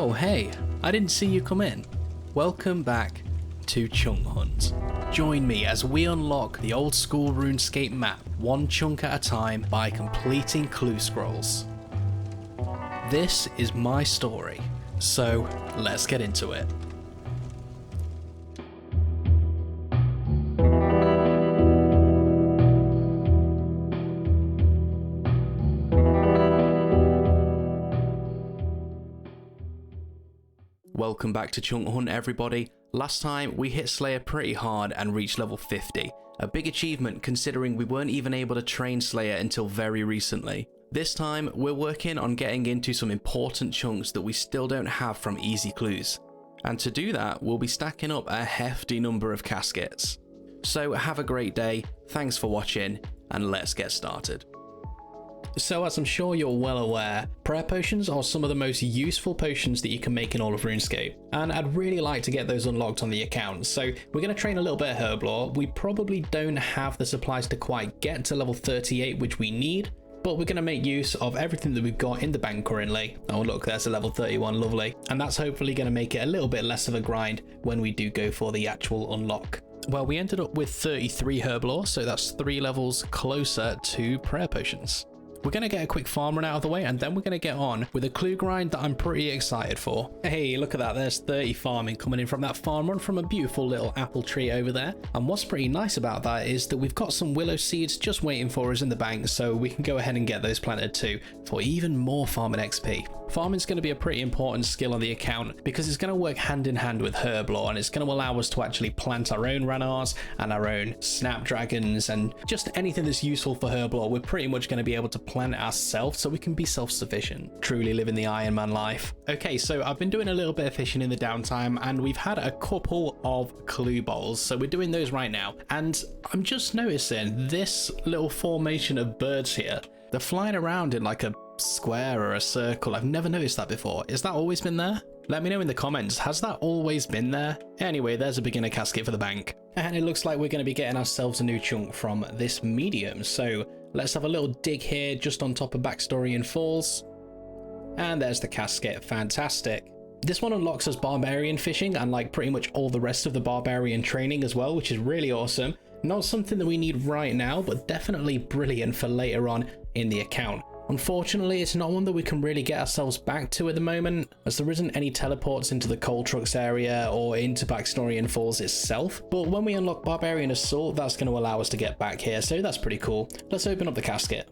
Oh hey, I didn't see you come in. Welcome back to Chunk Hunt. Join me as we unlock the old school RuneScape map one chunk at a time by completing clue scrolls. This is my story, so let's get into it. Welcome back to Chunk Hunt, everybody. Last time we hit Slayer pretty hard and reached level 50, a big achievement considering we weren't even able to train Slayer until very recently. This time we're working on getting into some important chunks that we still don't have from easy clues, and to do that we'll be stacking up a hefty number of caskets. So have a great day, thanks for watching, and let's get started. So as I'm sure you're well aware, prayer potions are some of the most useful potions that you can make in all of RuneScape, and I'd really like to get those unlocked on the account, so we're going to train a little bit of Herblore. We probably don't have the supplies to quite get to level 38, which we need, but we're going to make use of everything that we've got in the bank currently. Oh look, there's a level 31, lovely, and that's hopefully going to make it a little bit less of a grind when we do go for the actual unlock. Well, we ended up with 33 Herblore, so that's 3 levels closer to prayer potions. We're going to get a quick farm run out of the way, and then we're going to get on with a clue grind that I'm pretty excited for. Hey, look at that, there's 30 farming coming in from that farm run from a beautiful little apple tree over there. And what's pretty nice about that is that we've got some willow seeds just waiting for us in the bank, so we can go ahead and get those planted too for even more farming XP. Farming's going to be a pretty important skill on the account because it's going to work hand in hand with Herblore, and it's going to allow us to actually plant our own Ranarrs and our own Snapdragons and just anything that's useful for Herblore. We're pretty much going to be able to plant it ourselves so we can be self-sufficient, truly living the Iron Man life. Okay, so I've been doing a little bit of fishing in the downtime, and we've had a couple of clue bowls, so we're doing those right now. And I'm just noticing this little formation of birds here. They're flying around in like a square or a circle. I've never noticed that before. Has that always been there? Let me know in the comments. Has that always been there? Anyway, there's a beginner casket for the bank. And it looks like we're going to be getting ourselves a new chunk from this medium. So let's have a little dig here just on top of Backstorian Falls. And there's the casket. Fantastic. This one unlocks us barbarian fishing and like pretty much all the rest of the barbarian training as well, which is really awesome. Not something that we need right now, but definitely brilliant for later on in the account. Unfortunately, it's not one that we can really get ourselves back to at the moment, as there isn't any teleports into the Coal Trucks area or into Backstorian Falls itself. But when we unlock Barbarian Assault, that's going to allow us to get back here, so that's pretty cool. Let's open up the casket.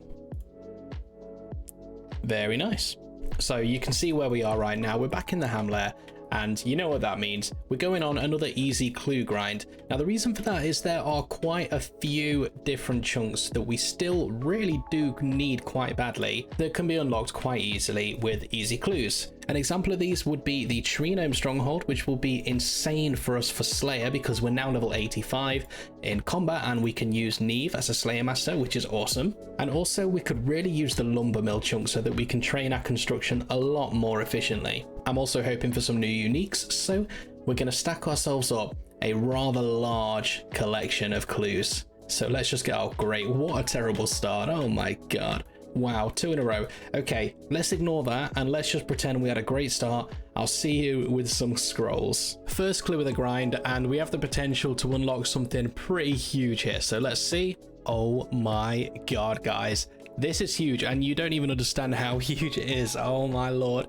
Very nice. So you can see where we are right now. We're back in the Hamlair, and you know what that means. We're going on another easy clue grind. Now the reason for that is there are quite a few different chunks that we still really do need quite badly that can be unlocked quite easily with easy clues. An example of these would be the Tree Gnome Stronghold, which will be insane for us for Slayer because we're now level 85 in combat and we can use Neve as a Slayer Master, which is awesome. And also we could really use the Lumber Mill chunk so that we can train our construction a lot more efficiently. I'm also hoping for some new uniques, so we're going to stack ourselves up a rather large collection of clues. So let's just get, oh great, what a terrible start, oh my god. Wow, 2 in a row. Okay, let's ignore that and let's just pretend we had a great start. I'll see you with some scrolls. First clue of the grind, and we have the potential to unlock something pretty huge here. So let's see. Oh my god, guys. This is huge, and you don't even understand how huge it is. Oh my lord.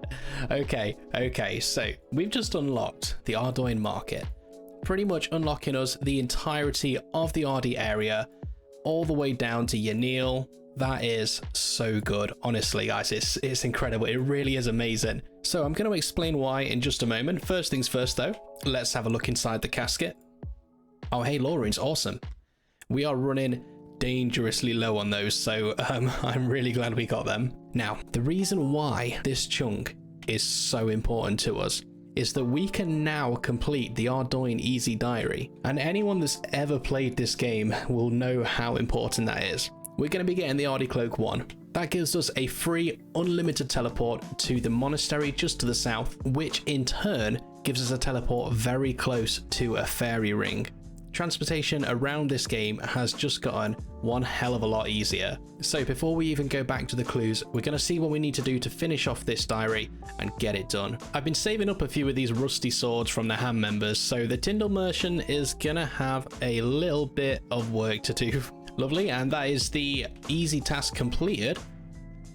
Okay, so we've just unlocked the Ardougne Market. Pretty much unlocking us the entirety of the Ardougne area, all the way down to Yanille. That is so good, honestly guys, it's incredible, it really is amazing. So I'm going to explain why in just a moment. First things first though, let's have a look inside the casket. Oh hey, lore runes, awesome. We are running dangerously low on those, so I'm really glad we got them. Now, the reason why this chunk is so important to us is that we can now complete the Ardougne Easy Diary, and anyone that's ever played this game will know how important that is. We're going to be getting the Ardougne Cloak 1. That gives us a free unlimited teleport to the monastery just to the south, which in turn gives us a teleport very close to a fairy ring. transportation around this game has just gotten one hell of a lot easier. So before we even go back to the clues, we're going to see what we need to do to finish off this diary and get it done. I've been saving up a few of these rusty swords from the ham members, so the Tyndall merchant is going to have a little bit of work to do. Lovely, and that is the easy task completed.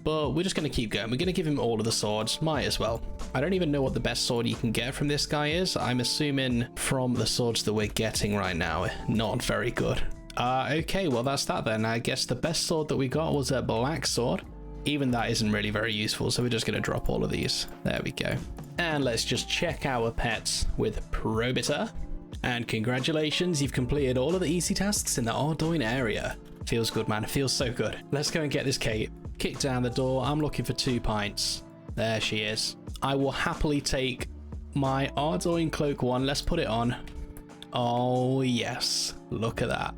But we're just going to keep going. We're going to give him all of the swords. Might as well. I don't even know what the best sword you can get from this guy is. I'm assuming from the swords that we're getting right now, not very good. Okay, well that's that then. I guess the best sword that we got was a black sword. Even that isn't really very useful, so we're just going to drop all of these. There we go. And let's just check our pets with Probiter. And congratulations, you've completed all of the easy tasks in the Ardoyne area. Feels good, man. It feels so good. Let's go and get this Kate. Kick down the door. I'm looking for 2 pints. There she is. I will happily take my Ardoyne cloak one. Let's put it on. Oh, yes. Look at that.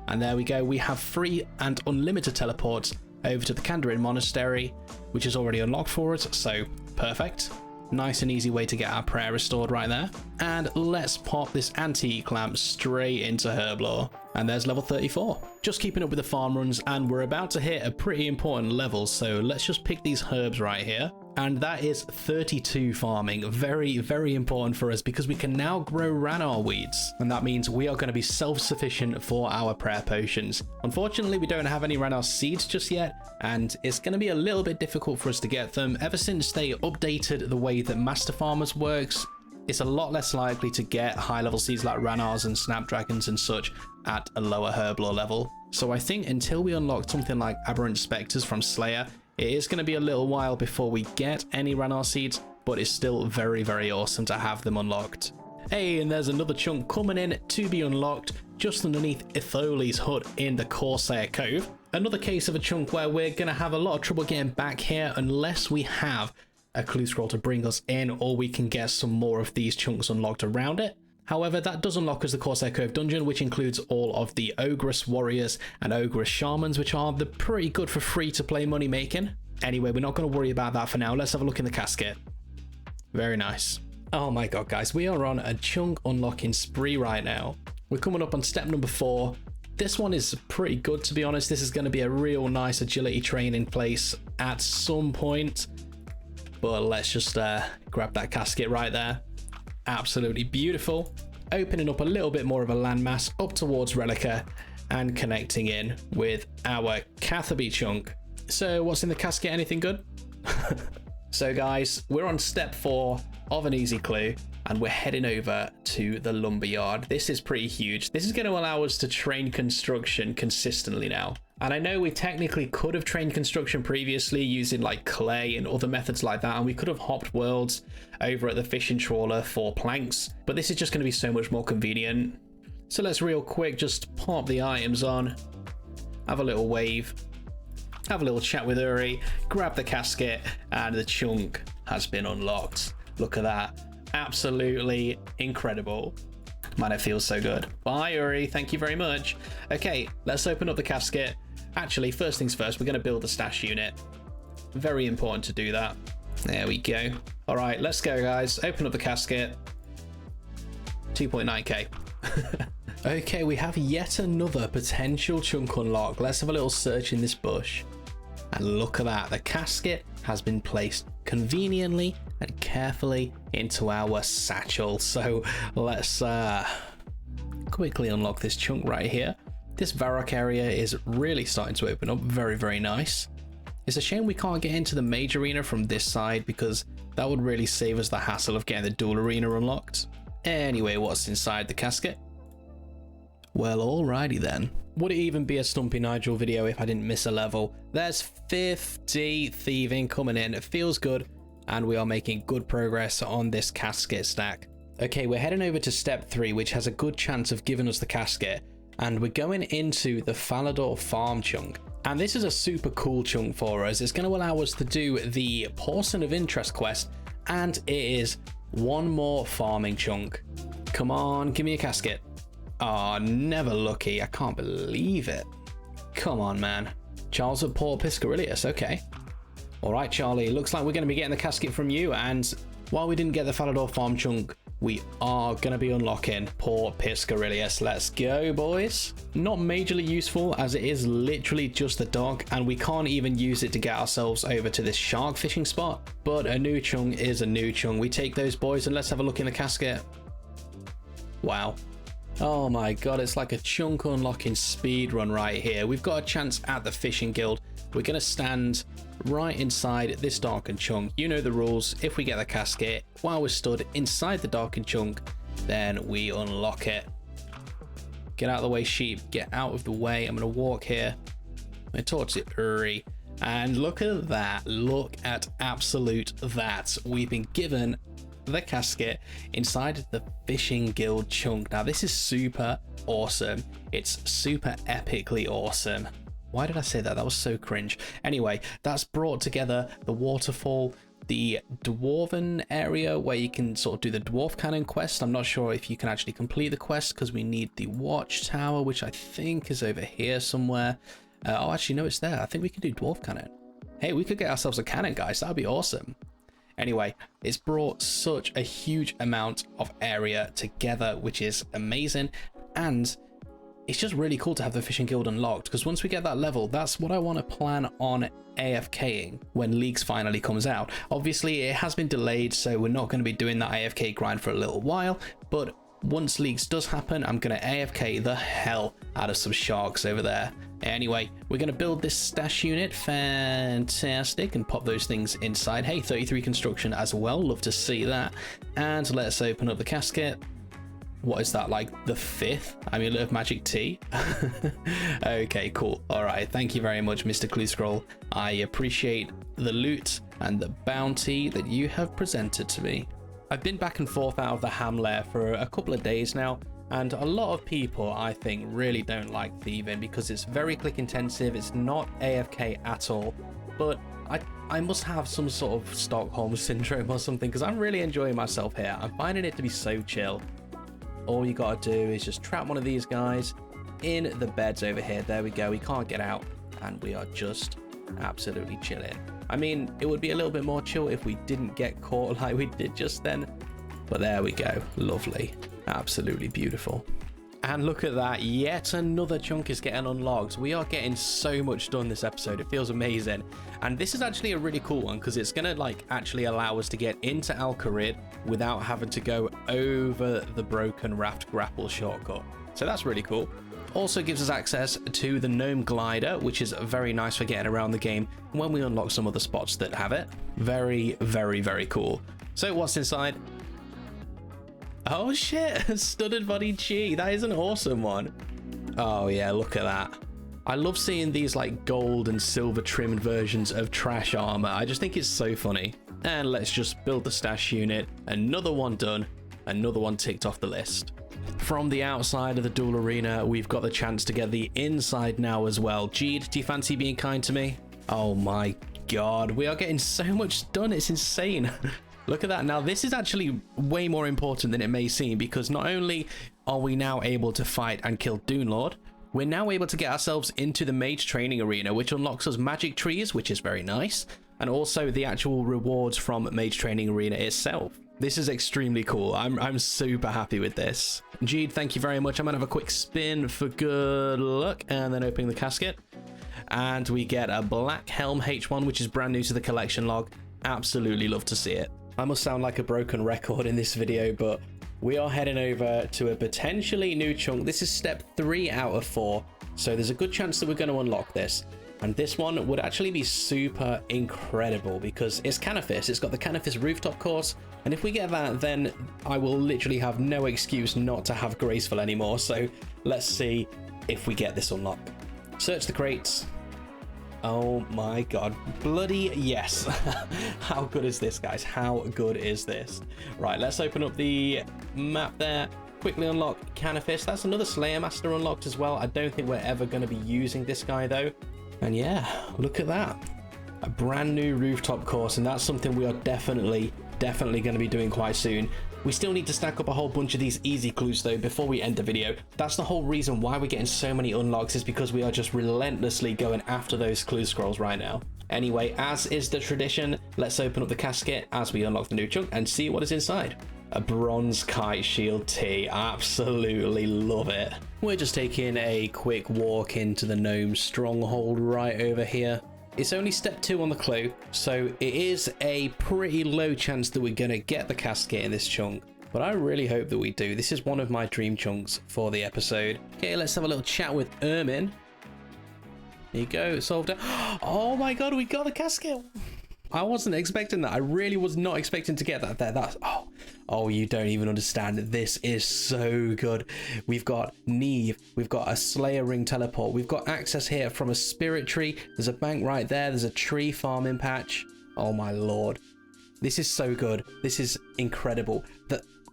And there we go. We have free and unlimited teleports over to the Kandarin Monastery, which is already unlocked for us. So, perfect. Nice and easy way to get our prayer restored right there. And let's pop this antique lamp straight into Herblore. And there's level 34. Just keeping up with the farm runs, and we're about to hit a pretty important level, so let's just pick these herbs right here. And that is 32 farming. Very, very important for us because we can now grow Ranarr weeds. And that means we are going to be self-sufficient for our prayer potions. Unfortunately, we don't have any Ranarr seeds just yet, and it's going to be a little bit difficult for us to get them. Ever since they updated the way that Master Farmers works, it's a lot less likely to get high-level seeds like Ranarrs and Snapdragons and such at a lower Herblore level. So I think until we unlock something like Aberrant Spectres from Slayer, it is going to be a little while before we get any Ranarr seeds, but it's still very, very awesome to have them unlocked. Hey, and there's another chunk coming in to be unlocked just underneath Itholi's hut in the Corsair Cove. Another case of a chunk where we're going to have a lot of trouble getting back here unless we have a clue scroll to bring us in, or we can get some more of these chunks unlocked around it. However, that does unlock us the Corsair Cove dungeon, which includes all of the Ogress Warriors and Ogress Shamans, which are pretty good for free-to-play money making. Anyway, we're not going to worry about that for now. Let's have a look in the casket. Very nice. Oh my god, guys, we are on a chunk unlocking spree right now. We're coming up on step number 4. This one is pretty good, to be honest. This is going to be a real nice agility training place at some point. But let's just grab that casket right there. Absolutely beautiful. Opening up a little bit more of a landmass up towards Relica and connecting in with our Catherby chunk. So what's in the casket? Anything good? So guys, we're on step 4 of an easy clue, and we're heading over to the lumberyard. This is pretty huge. This is going to allow us to train construction consistently now. And I know we technically could have trained construction previously using like clay and other methods like that, and we could have hopped worlds over at the fishing trawler for planks, but this is just going to be so much more convenient. So let's real quick just pop the items on, have a little wave, have a little chat with Uri, grab the casket, and the chunk has been unlocked. Look at that. Absolutely incredible. Man, it feels so good. Bye, Uri. Thank you very much. Okay, let's open up the casket. Actually, first things first, we're going to build the stash unit. Very important to do that. There we go. All right, let's go, guys. Open up the casket. 2.9k. Okay, we have yet another potential chunk unlock. Let's have a little search in this bush. And look at that. The casket has been placed conveniently and carefully into our satchel. So let's quickly unlock this chunk right here. This Varrock area is really starting to open up. Very, very nice. It's a shame we can't get into the mage arena from this side, because that would really save us the hassle of getting the dual arena unlocked. Anyway, what's inside the casket? Well, alrighty then. Would it even be a Stumpy Nigel video if I didn't miss a level? There's 50 thieving coming in. It feels good, and we are making good progress on this casket stack. Okay, we're heading over to step 3, which has a good chance of giving us the casket, and we're going into the Falador farm chunk. And this is a super cool chunk for us. It's going to allow us to do the Person of Interest quest, and it is one more farming chunk. Come on, give me a casket. Oh, never lucky. I can't believe it. Come on, man. Charles of Port Piscarilius. Okay. All right, Charlie. Looks like we're going to be getting the casket from you. And while we didn't get the Falador farm chunk we are going to be unlocking poor Piscarillius. Let's go, boys. Not majorly useful, as it is literally just the dog, and we can't even use it to get ourselves over to this shark fishing spot. But a new chung is a new chung. We take those, boys, and let's have a look in the casket. Wow. Oh my god, it's like a chunk unlocking speed run right here. We've got a chance at the fishing guild. We're going to stand right inside this darkened chunk. You know the rules. If we get the casket while we're stood inside the darkened chunk, then we unlock it. Get out of the way, sheep. Get out of the way. I'm going to walk here. I'm going to talk to Uri. And look at that. Look at absolute that. We've been given the casket inside the fishing guild chunk. Now this is super awesome. It's super epically awesome. Why did I say that? That was so cringe. Anyway, that's brought together the waterfall, the dwarven area where you can sort of do the dwarf cannon quest. I'm not sure if you can actually complete the quest because we need the watchtower, which I think is over here somewhere. Oh, actually, no, it's there. I think we can do dwarf cannon. Hey, we could get ourselves a cannon, guys. That'd be awesome. Anyway, it's brought such a huge amount of area together, which is amazing. And it's just really cool to have the fishing guild unlocked, because once we get that level, that's what I want to plan on AFKing when Leagues finally comes out. Obviously, it has been delayed, so we're not going to be doing that AFK grind for a little while, but once Leagues does happen, I'm going to AFK the hell out of some sharks over there. Anyway, we're going to build this stash unit. Fantastic. And pop those things inside. Hey, 33 construction as well. Love to see that. And let's open up the casket. What is that, like the 5th amulet of magic tea? Okay, cool. All right, thank you very much, Mr. Clue Scroll. I appreciate the loot and the bounty that you have presented to me. I've been back and forth out of the ham lair for a couple of days now, and a lot of people, I think, really don't like thieving because it's very click intensive. It's not AFK at all, but I must have some sort of Stockholm syndrome or something, because I'm really enjoying myself here. I'm finding it to be so chill. All you gotta do is just trap one of these guys in the beds over here. There we go. We can't get out, and we are just absolutely chilling. I mean, it would be a little bit more chill if we didn't get caught like we did just then, but there we go. Lovely. Absolutely beautiful. And look at that, yet another chunk is getting unlocked. We are getting so much done this episode. It feels amazing. And this is actually a really cool one, because it's gonna like actually allow us to get into Al Kharid without having to go over the broken raft grapple shortcut. So that's really cool. Also gives us access to the gnome glider, which is very nice for getting around the game when we unlock some other spots that have it. Very, very, very cool. So what's inside? Oh shit, studded body chi. That is an awesome one. Oh yeah, look at that. I love seeing these like gold and silver trimmed versions of trash armor. I just think it's so funny. And let's just build the stash unit. Another one done. Another one ticked off the list. From the outside of the duel arena, we've got the chance to get the inside now as well. Jeed, do you fancy being kind to me? Oh my god, we are getting so much done. It's insane. Look at that. Now, this is actually way more important than it may seem, because not only are we now able to fight and kill Doonlord, we're now able to get ourselves into the mage training arena, which unlocks us magic trees, which is very nice, and also the actual rewards from mage training arena itself. This is extremely cool. I'm super happy with this. Jeed, thank you very much. I'm gonna have a quick spin for good luck, and then opening the casket. And we get a Black Helm H1, which is brand new to the collection log. Absolutely love to see it. I must sound like a broken record in this video, but we are heading over to a potentially new chunk. This is step 3 out of 4, so there's a good chance that we're going to unlock this. And this one would actually be super incredible because it's Canifis. It's got the Canifis rooftop course, and if we get that, then I will literally have no excuse not to have Graceful anymore. So let's see if we get this unlocked. Search the crates. Oh my god, bloody yes. How good is this, guys? How good is this? Right, let's open up the map there. Quickly unlock Canifis. That's another Slayer Master unlocked as well. I don't think we're ever going to be using this guy though. And yeah, look at that. A brand new rooftop course, and that's something we are definitely going to be doing quite soon. We still need to stack up a whole bunch of these easy clues though before we end the video. That's the whole reason why we're getting so many unlocks, is because we are just relentlessly going after those clue scrolls right now. Anyway, as is the tradition, let's open up the casket as we unlock the new chunk and see what is inside. A bronze kite shield T. Absolutely love it. We're just taking a quick walk into the gnome stronghold right over here. It's only step 2 on the clue, so it is a pretty low chance that we're going to get the casket in this chunk. But I really hope that we do. This is one of my dream chunks for the episode. Okay, let's have a little chat with Ermin. There you go, solved it. Oh my god, we got the casket! I wasn't expecting that. I really was not expecting to get that there. Oh, you don't even understand. This is so good. We've got Neve. We've got a Slayer Ring teleport. We've got access here from a spirit tree. There's a bank right there. There's a tree farming patch. Oh my lord. This is so good. This is incredible.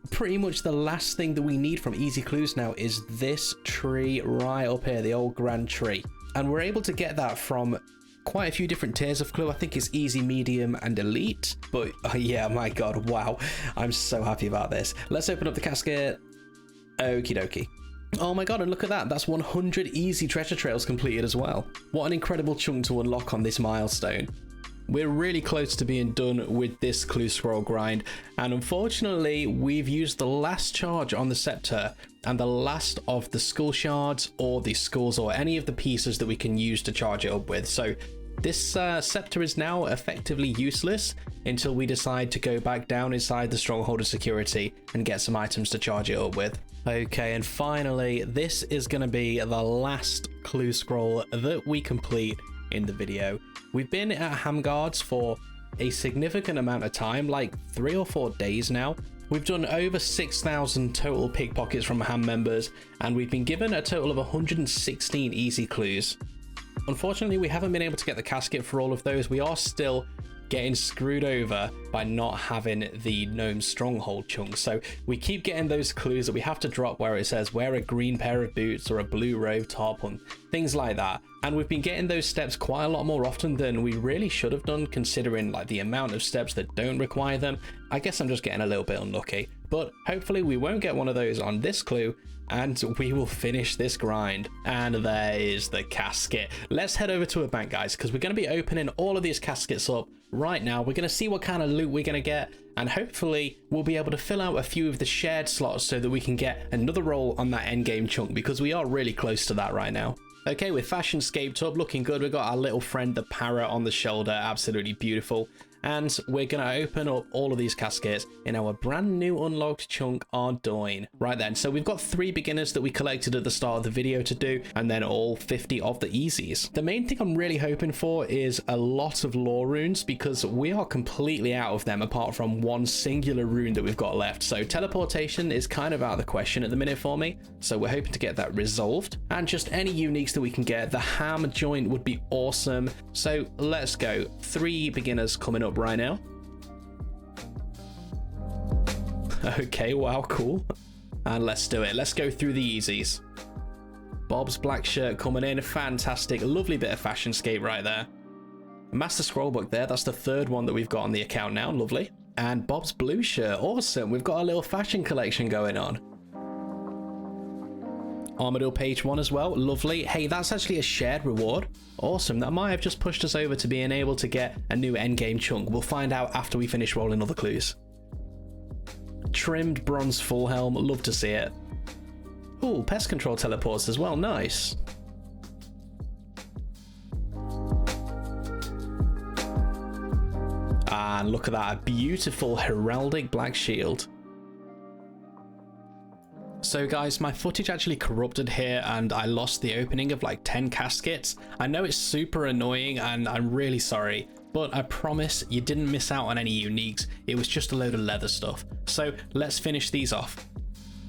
Pretty much the last thing that we need from Easy Clues now is this tree right up here, the old grand tree. And we're able to get that from quite a few different tiers of clue. I think it's easy, medium, and elite. But yeah, my god, wow. I'm so happy about this. Let's open up the casket. Okie dokie. Oh my god, and look at that. That's 100 easy treasure trails completed as well. What an incredible chunk to unlock on this milestone. We're really close to being done with this clue scroll grind, and unfortunately we've used the last charge on the scepter and the last of the skull shards or the skulls or any of the pieces that we can use to charge it up with. So this scepter is now effectively useless until we decide to go back down inside the stronghold of security and get some items to charge it up with. Okay, and finally this is going to be the last clue scroll that we complete in the video. We've been at Hamguards for a significant amount of time, like 3 or 4 days now. We've done over 6,000 total pickpockets from Ham members, and we've been given a total of 116 easy clues. Unfortunately, we haven't been able to get the casket for all of those. We are still getting screwed over by not having the gnome stronghold chunk, so we keep getting those clues that we have to drop where it says wear a green pair of boots or a blue robe top and things like that. And we've been getting those steps quite a lot more often than we really should have done, considering like the amount of steps that don't require them. I guess I'm just getting a little bit unlucky, but hopefully we won't get one of those on this clue and we will finish this grind. And there is the casket. Let's head over to a bank, guys, because we're going to be opening all of these caskets up right now. We're going to see what kind of loot we're going to get, and hopefully we'll be able to fill out a few of the shared slots so that we can get another roll on that endgame chunk, because we are really close to that right now. Okay, with fashion scaped up, looking good. We've got our little friend, the parrot, on the shoulder. Absolutely beautiful. And we're going to open up all of these caskets in our brand new unlocked chunk, Ardoin. Right then, so we've got 3 beginners that we collected at the start of the video to do, and then all 50 of the easies. The main thing I'm really hoping for is a lot of lore runes, because we are completely out of them apart from one singular rune that we've got left. So teleportation is kind of out of the question at the minute for me, so we're hoping to get that resolved. And just any uniques that we can get. The ham joint would be awesome. So let's go. 3 beginners coming up right now. Okay, wow, cool. And let's do it. Let's go through the easies. Bob's black shirt coming in. Fantastic. Lovely bit of fashion scape right there. Master Scrollbook there. That's the 3rd one that we've got on the account now. Lovely. And Bob's blue shirt. Awesome. We've got a little fashion collection going on. Armadillo page 1 as well. Lovely. Hey, that's actually a shared reward. Awesome. That might have just pushed us over to being able to get a new endgame chunk. We'll find out after we finish rolling all the clues. Trimmed bronze full helm. Love to see it. Ooh, pest control teleports as well. Nice. And look at that. A beautiful heraldic black shield. So guys, my footage actually corrupted here and I lost the opening of like 10 caskets. I know it's super annoying and I'm really sorry, but I promise you didn't miss out on any uniques. It was just a load of leather stuff. So let's finish these off.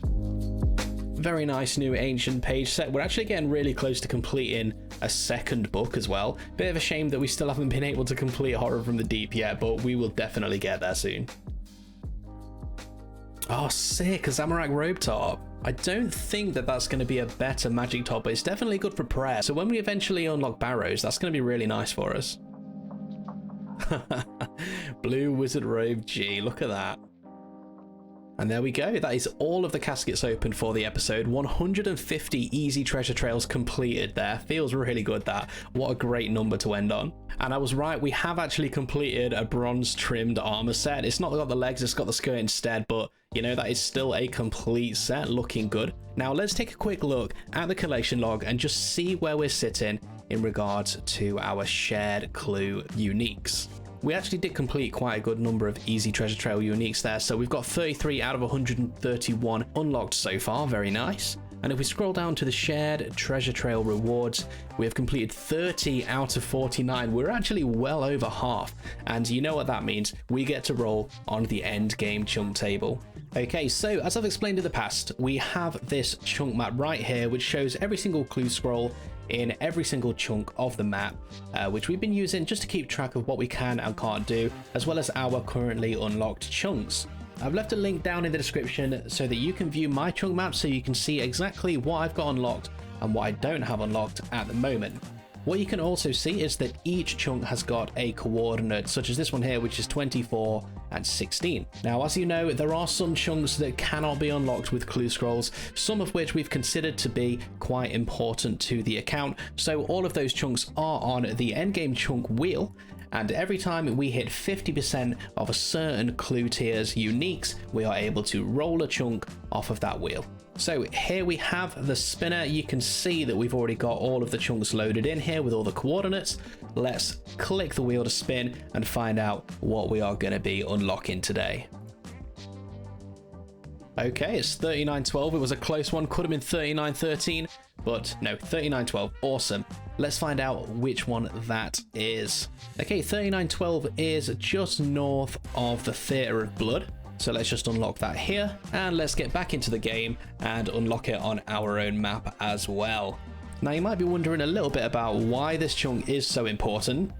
Very nice new ancient page set. We're actually getting really close to completing a 2nd book as well. Bit of a shame that we still haven't been able to complete Horror from the Deep yet, but we will definitely get there soon. Oh, sick, a Zamorak robe top. I don't think that that's going to be a better magic top, but it's definitely good for prayer. So when we eventually unlock Barrows, that's going to be really nice for us. Blue wizard robe G, look at that. And there we go, that is all of the caskets opened for the episode. 150 easy treasure trails completed there. Feels really good, that. What a great number to end on. And I was right, we have actually completed a bronze trimmed armor set. It's not got the legs, it's got the skirt instead, but you know, that is still a complete set, looking good. Now let's take a quick look at the collection log and just see where we're sitting in regards to our shared clue uniques. We actually did complete quite a good number of easy treasure trail uniques there, so we've got 33 out of 131 unlocked so far, very nice. And if we scroll down to the shared treasure trail rewards, we have completed 30 out of 49. We're actually well over half, and you know what that means, we get to roll on the end game chunk table. Okay, so as I've explained in the past, we have this chunk map right here which shows every single clue scroll in every single chunk of the map, which we've been using just to keep track of what we can and can't do, as well as our currently unlocked chunks. I've left a link down in the description so that you can view my chunk map so you can see exactly what I've got unlocked and what I don't have unlocked at the moment. What you can also see is that each chunk has got a coordinate, such as this one here, which is 24 and 16. Now, as you know, there are some chunks that cannot be unlocked with clue scrolls, some of which we've considered to be quite important to the account. So all of those chunks are on the endgame chunk wheel, and every time we hit 50% of a certain clue tier's uniques, we are able to roll a chunk off of that wheel. So here we have the spinner. You can see that we've already got all of the chunks loaded in here with all the coordinates. Let's click the wheel to spin and find out what we are going to be unlocking today. Okay, it's 3912. It was a close one, could have been 3913, but no, 3912. Awesome. Let's find out which one that is. Okay, 3912 is just north of the Theatre of Blood. So let's just unlock that here, and let's get back into the game and unlock it on our own map as well. Now you might be wondering a little bit about why this chunk is so important.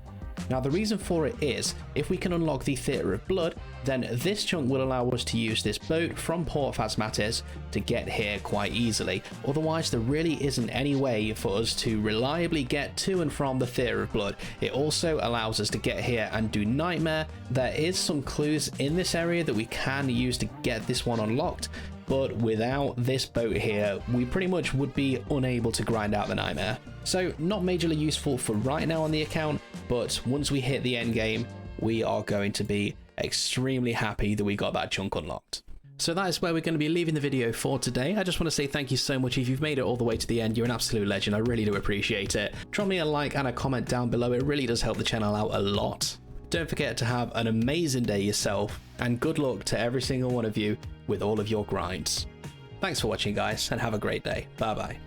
Now the reason for it is, if we can unlock the Theatre of Blood, then this chunk will allow us to use this boat from Port Phasmatis to get here quite easily. Otherwise there really isn't any way for us to reliably get to and from the Theatre of Blood. It also allows us to get here and do Nightmare. There is some clues in this area that we can use to get this one unlocked, but without this boat here, we pretty much would be unable to grind out the Nightmare. So not majorly useful for right now on the account, but once we hit the end game, we are going to be extremely happy that we got that chunk unlocked. So that is where we're going to be leaving the video for today. I just want to say thank you so much. If you've made it all the way to the end, you're an absolute legend. I really do appreciate it. Drop me a like and a comment down below. It really does help the channel out a lot. Don't forget to have an amazing day yourself, and good luck to every single one of you with all of your grinds. Thanks for watching, guys, and have a great day. Bye bye.